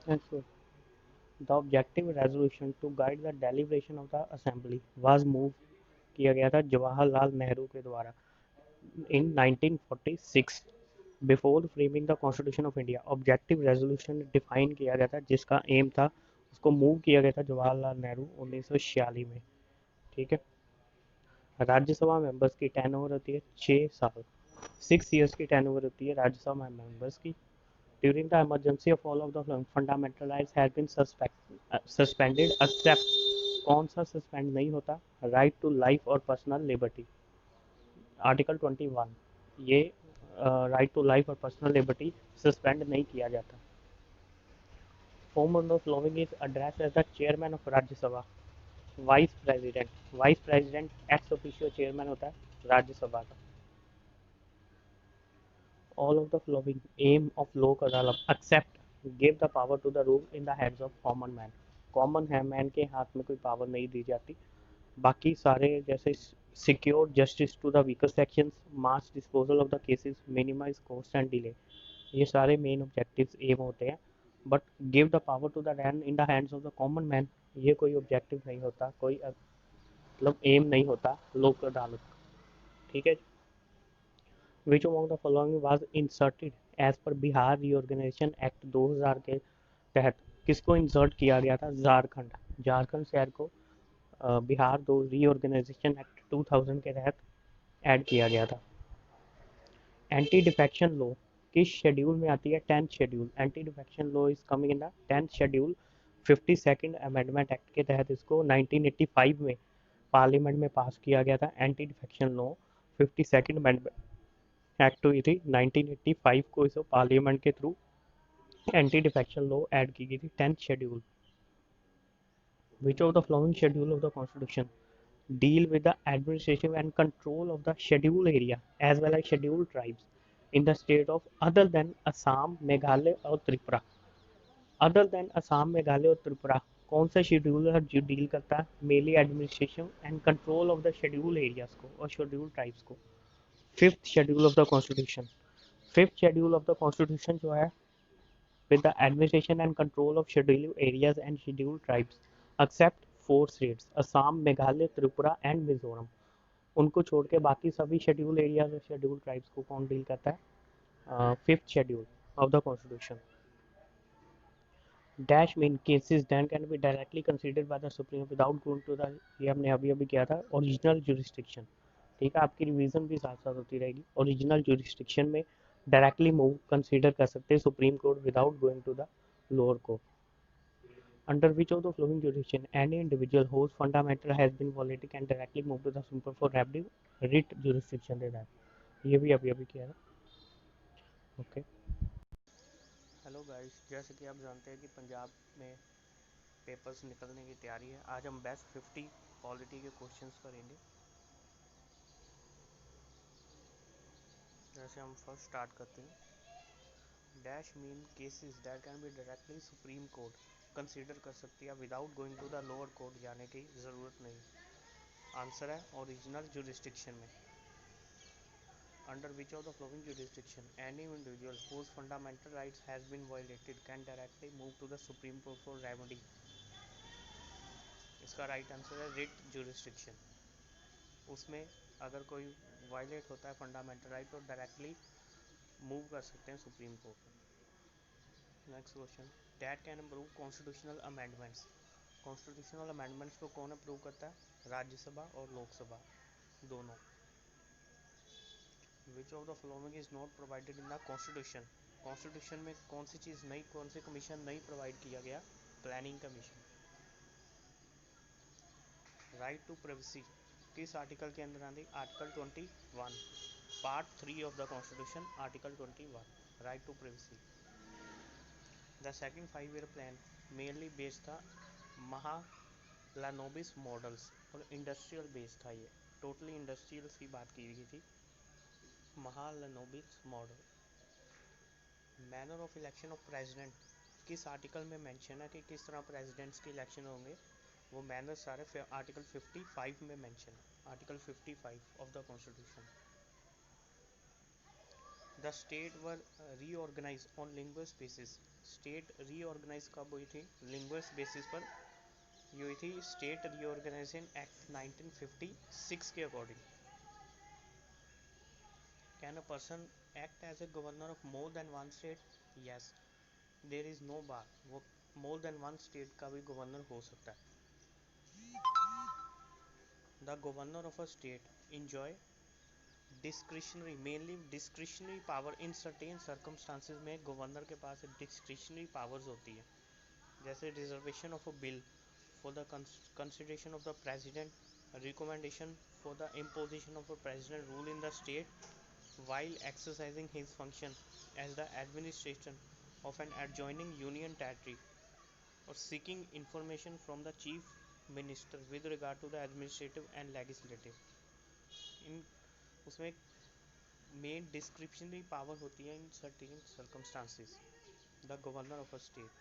Next, the objective resolution to guide the deliberation of the assembly was move किया गया था जवाहरलाल नेहरू के द्वारा in 1946 before framing the constitution of India. Objective resolution define किया गया था जिसका एम था, उसको मूव किया गया था जवाहरलाल नेहरू 1946 में। ठीक है। राज्यसभा मेंबर्स की टर्न ओवर होती है 6 साल, 6 ईयर्स की टर्न ओवर होती है राज्यसभा मेंबर्स की। During the emergency of all of the fundamental rights has been suspended except, कौन सा सस्पेंड नहीं होता? राइट टू लाइफ और पर्सनल लिबर्टी, आर्टिकल 21। ये राइट टू लाइफ और पर्सनल लिबर्टी सस्पेंड नहीं किया जाता। Whom of the following is addressed as the chairman of Rajya Sabha. Vice president ex officio chairman होता है राज्यसभा का। All of the following aim of लोक Adalat except give the power to the rule in the hands of common man. Common है man के हाथ में कोई power नहीं दी जाती। बाकी सारे जैसे secure justice to the weaker sections, mass disposal of the cases, minimise cost and delay, ये सारे मेन ऑब्जेक्टिव्स एम होते हैं। But give the power to the ran in the hands of the common man, ये कोई objective नहीं होता, कोई मतलब एम नहीं होता लोक अदालत। ठीक है। Which among the following was inserted as per Bihar reorganisation act 2000 के तहत? किसको इंसर्ट किया गया था? झारखंड। झारखंड शहर को बिहार दो रीऑर्गेनाइजेशन एक्ट 2000 के तहत ऐड किया गया था। एंटी डिफेक्शन लॉ किस शेड्यूल में आती है? 10th schedule. Anti defection law is coming in the 10th schedule. 52nd amendment act के तहत इसको 1985 में पार्लियामेंट में पास किया गया था। Anti defection law 52nd amendment act हुई थी 1985 को, इसको पार्लियामेंट के through anti defection law add की गई थी 10th schedule. Which of the flowing schedule of the constitution deal with the administrative and control of the scheduled area as well as scheduled tribes in the state of other than Assam, Meghalaya और Tripura. Other than Assam, Meghalaya और त्रिपुरा कौन सा schedule है जो deal करता है mainly administration and control of the schedule areas को और शेड्यूल ट्राइब्स को? Fifth schedule of the constitution. Fifth schedule of the constitution जो है, with the administration and control of scheduled areas and scheduled tribes except 4 states Assam, Meghalaya, Tripura and Mizoram. उनको छोड़ के बाकी सभी शेड्यूल एरियाज और शेड्यूल ट्राइब्स को कौन डील करता है? Fifth schedule of the constitution. Dash mean cases than can be directly considered by the supreme without going to the, ये हमने अभी अभी किया था, ओरिजिनल जुरिस्डिक्शन। ठीक है, आपकी रिवीजन भी साथ साथ होती रहेगी। ओरिजिनल जुरिस्डिक्शन में डायरेक्टली मूव कंसीडर कर सकते हैं supreme court without going to the lower court. Under which of the following jurisdiction any individual whose fundamental has been violated can directly move to the Supreme Court for writ jurisdiction देना है। ये भी अभी अभी किया था। Okay. Hello guys, जैसे कि आप जानते हैं कि पंजाब में पेपर्स निकलने की तैयारी है। आज हम बेस्ट 50 पॉलिटी के क्वेश्चंस करेंगे। जैसे हम फर्स्ट स्टार्ट करते हैं। Dash mean cases that can be directly supreme court consider कर सकती है without going to the lower court, जाने की ज़रूरत नहीं। आंसर है ओरिजिनल जुरिस्डिक्शन में। Under which of the following jurisdiction any individual whose fundamental rights has been violated can directly move to the Supreme Court for remedy? इसका right answer है writ jurisdiction. उसमें अगर कोई वायलेट होता है fundamental right तो directly move कर सकते हैं सुप्रीम कोर्ट में। Next question, that can approve constitutional amendments. Constitutional amendments को कौन अप्रूव करता है? राज्यसभा और लोकसभा दोनों। Which of the following is not provided in the constitution. Constitution में कौन सी चीज़ नहीं, कौन सी कमीशन नहीं प्रोवाइड किया गया? Planning commission. Right to privacy किस आर्टिकल के अंदर आती? Article 21, part 3 of the constitution, article 21, right to privacy. The second 5 year plan mainly based था महालनोबिस मॉडल्स और इंडस्ट्रियल बेस्ड था। ये टोटली इंडस्ट्रियल्स की बात की गई थी। Mahalanobis model. Manner of election of president किस आर्टिकल में मेंशन है कि किस तरह प्रेसिडेंट्स के इलेक्शन होंगे? वो मैनर सारे आर्टिकल 55 में मेंशन है, article 55 of the constitution. The state were reorganise on linguist basis. State reorganise कब हुई थी? लिंग्विस्ट बेसिस पर हुई थी। स्टेट रीऑर्गेनाइजेशन एक्ट 1956 के according. Can a person act as a governor of more than one state? Yes, there is no bar, वो more than one state का भी गवर्नर हो सकता है। The governor of a state enjoy discretionary, mainly discretionary power in certain circumstances में governor के पास discretionary powers होती है, जैसे reservation of a bill for the consideration of the president, recommendation for the imposition of a president rule in the state while exercising his function as the administration of an adjoining union territory, or seeking information from the chief minister with regard to the administrative and legislative। इन उसमें main discretionary power होती है in certain circumstances the governor of a state.